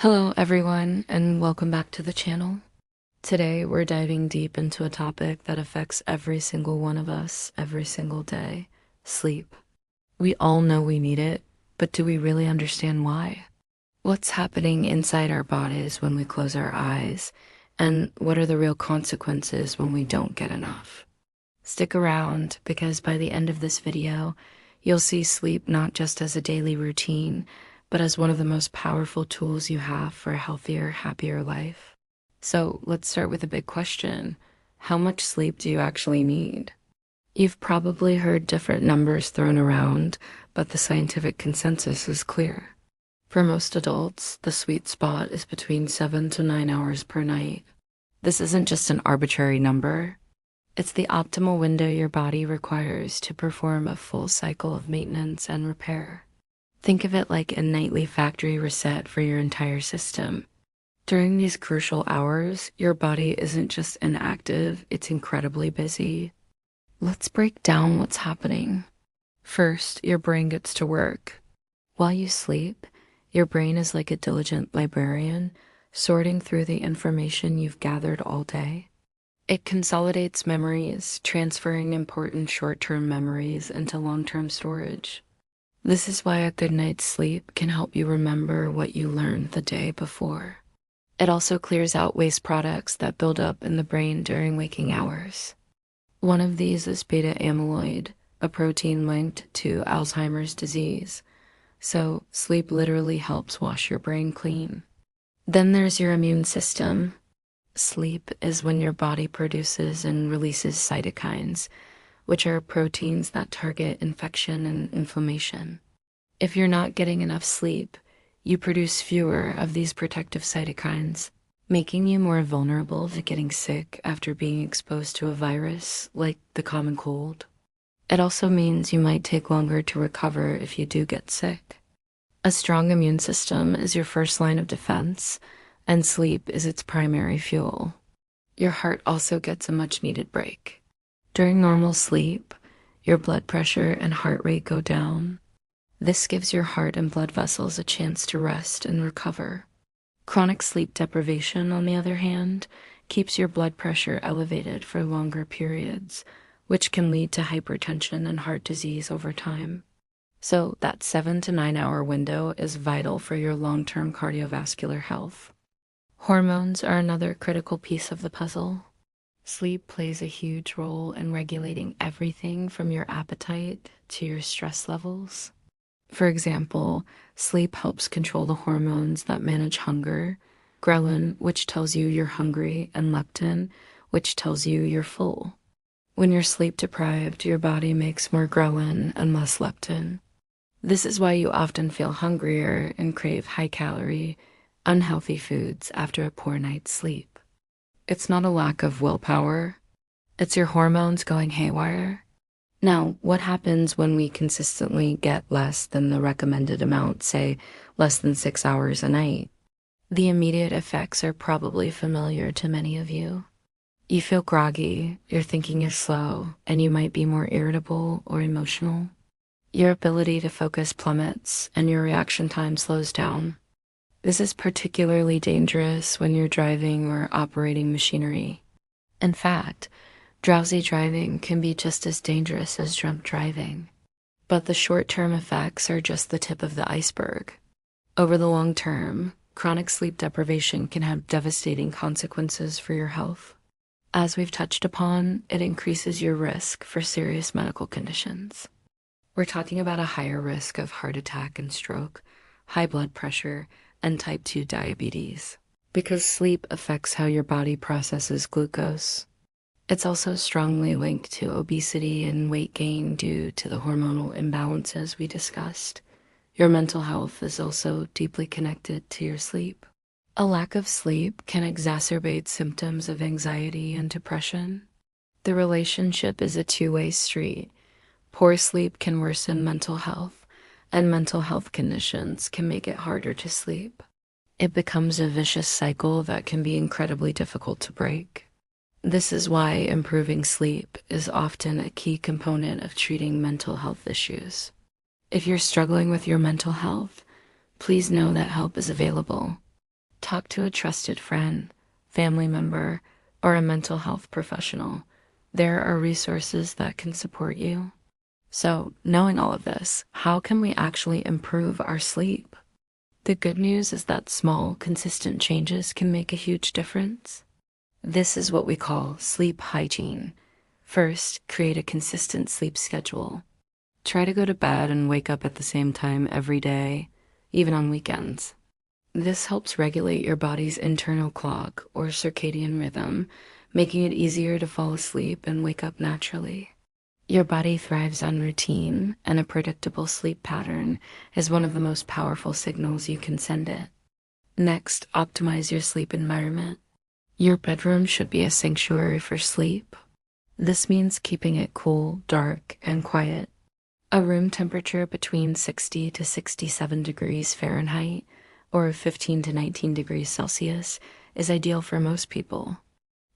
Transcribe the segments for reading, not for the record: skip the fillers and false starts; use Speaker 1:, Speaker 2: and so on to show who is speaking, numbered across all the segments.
Speaker 1: Hello everyone, and welcome back to the channel. Today we're diving deep into a topic that affects every single one of us every single day: sleep. We all know we need it, but do we really understand why? What's happening inside our bodies when we close our eyes, and what are the real consequences when we don't get enough? Stick around, because by the end of this video, you'll see sleep not just as a daily routine, but as one of the most powerful tools you have for a healthier, happier life. So let's start with a big question. How much sleep do you actually need? You've probably heard different numbers thrown around, but the scientific consensus is clear. For most adults, the sweet spot is between 7 to 9 hours per night. This isn't just an arbitrary number. It's the optimal window your body requires to perform a full cycle of maintenance and repair. Think of it like a nightly factory reset for your entire system. During these crucial hours, your body isn't just inactive, it's incredibly busy. Let's break down what's happening. First, your brain gets to work. While you sleep, your brain is like a diligent librarian, sorting through the information you've gathered all day. It consolidates memories, transferring important short-term memories into long-term storage. This is why a good night's sleep can help you remember what you learned the day before. It also clears out waste products that build up in the brain during waking hours. One of these is beta amyloid, a protein linked to Alzheimer's disease. So sleep literally helps wash your brain clean. Then there's your immune system. Sleep is when your body produces and releases cytokines, which are proteins that target infection and inflammation. If you're not getting enough sleep, you produce fewer of these protective cytokines, making you more vulnerable to getting sick after being exposed to a virus like the common cold. It also means you might take longer to recover if you do get sick. A strong immune system is your first line of defense, and sleep is its primary fuel. Your heart also gets a much-needed break. During normal sleep, your blood pressure and heart rate go down. This gives your heart and blood vessels a chance to rest and recover. Chronic sleep deprivation, on the other hand, keeps your blood pressure elevated for longer periods, which can lead to hypertension and heart disease over time. So that 7 to 9 hour window is vital for your long-term cardiovascular health. Hormones are another critical piece of the puzzle. Sleep plays a huge role in regulating everything from your appetite to your stress levels. For example, sleep helps control the hormones that manage hunger: ghrelin, which tells you you're hungry, and leptin, which tells you you're full. When you're sleep deprived, your body makes more ghrelin and less leptin. This is why you often feel hungrier and crave high-calorie, unhealthy foods after a poor night's sleep. It's not a lack of willpower, it's your hormones going haywire. Now, what happens when we consistently get less than the recommended amount, say less than 6 hours a night? The immediate effects are probably familiar to many of you. You feel groggy, your thinking is slow, and you might be more irritable or emotional. Your ability to focus plummets, and your reaction time slows down. This is particularly dangerous when you're driving or operating machinery. In fact, drowsy driving can be just as dangerous as drunk driving. But the short-term effects are just the tip of the iceberg. Over the long term, chronic sleep deprivation can have devastating consequences for your health. As we've touched upon, it increases your risk for serious medical conditions. We're talking about a higher risk of heart attack and stroke, high blood pressure, and type 2 diabetes, because sleep affects how your body processes glucose. It's also strongly linked to obesity and weight gain due to the hormonal imbalances we discussed. Your mental health is also deeply connected to your sleep. A lack of sleep can exacerbate symptoms of anxiety and depression. The relationship is a two-way street. Poor sleep can worsen mental health, and mental health conditions can make it harder to sleep. It becomes a vicious cycle that can be incredibly difficult to break. This is why improving sleep is often a key component of treating mental health issues. If you're struggling with your mental health, please know that help is available. Talk to a trusted friend, family member, or a mental health professional. There are resources that can support you. So, knowing all of this, how can we actually improve our sleep? The good news is that small, consistent changes can make a huge difference. This is what we call sleep hygiene. First, create a consistent sleep schedule. Try to go to bed and wake up at the same time every day, even on weekends. This helps regulate your body's internal clock or circadian rhythm, making it easier to fall asleep and wake up naturally. Your body thrives on routine, and a predictable sleep pattern is one of the most powerful signals you can send it. Next, optimize your sleep environment. Your bedroom should be a sanctuary for sleep. This means keeping it cool, dark, and quiet. A room temperature between 60 to 67 degrees Fahrenheit or 15 to 19 degrees Celsius is ideal for most people.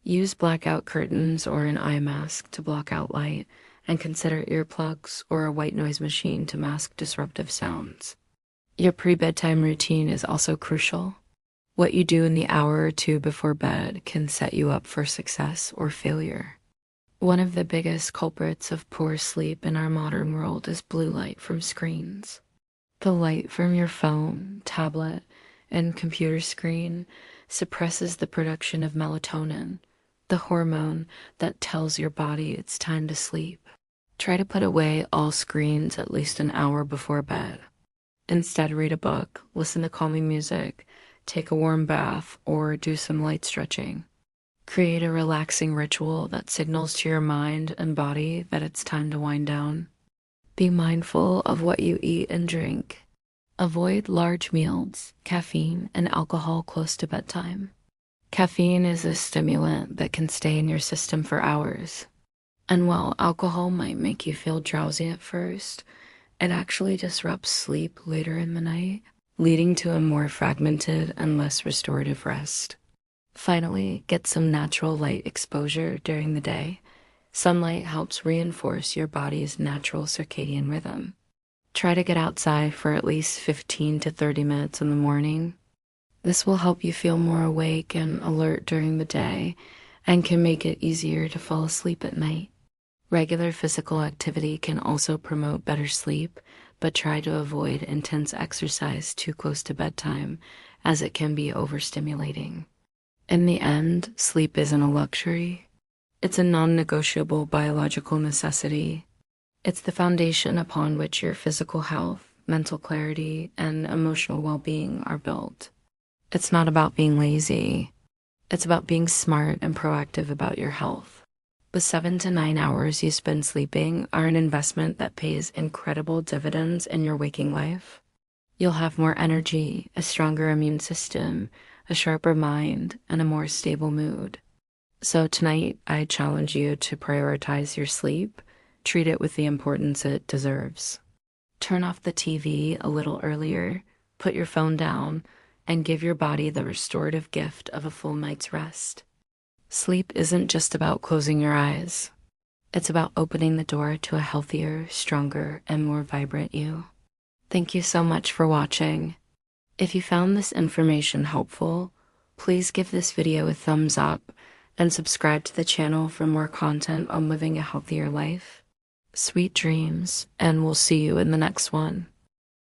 Speaker 1: Use blackout curtains or an eye mask to block out light, and consider earplugs or a white noise machine to mask disruptive sounds. Your pre-bedtime routine is also crucial. What you do in the hour or two before bed can set you up for success or failure. One of the biggest culprits of poor sleep in our modern world is blue light from screens. The light from your phone, tablet, and computer screen suppresses the production of melatonin, the hormone that tells your body it's time to sleep. Try to put away all screens at least an hour before bed. Instead, read a book, listen to calming music, take a warm bath, or do some light stretching. Create a relaxing ritual that signals to your mind and body that it's time to wind down. Be mindful of what you eat and drink. Avoid large meals, caffeine, and alcohol close to bedtime. Caffeine is a stimulant that can stay in your system for hours. And while alcohol might make you feel drowsy at first, it actually disrupts sleep later in the night, leading to a more fragmented and less restorative rest. Finally, get some natural light exposure during the day. Sunlight helps reinforce your body's natural circadian rhythm. Try to get outside for at least 15 to 30 minutes in the morning. This will help you feel more awake and alert during the day and can make it easier to fall asleep at night. Regular physical activity can also promote better sleep, but try to avoid intense exercise too close to bedtime, as it can be overstimulating. In the end, sleep isn't a luxury. It's a non-negotiable biological necessity. It's the foundation upon which your physical health, mental clarity, and emotional well-being are built. It's not about being lazy. It's about being smart and proactive about your health. The 7 to 9 hours you spend sleeping are an investment that pays incredible dividends in your waking life. You'll have more energy, a stronger immune system, a sharper mind, and a more stable mood. So tonight, I challenge you to prioritize your sleep, treat it with the importance it deserves. Turn off the TV a little earlier, put your phone down, and give your body the restorative gift of a full night's rest. Sleep isn't just about closing your eyes. It's about opening the door to a healthier, stronger, and more vibrant you. Thank you so much for watching. If you found this information helpful, please give this video a thumbs up and subscribe to the channel for more content on living a healthier life. Sweet dreams, and we'll see you in the next one.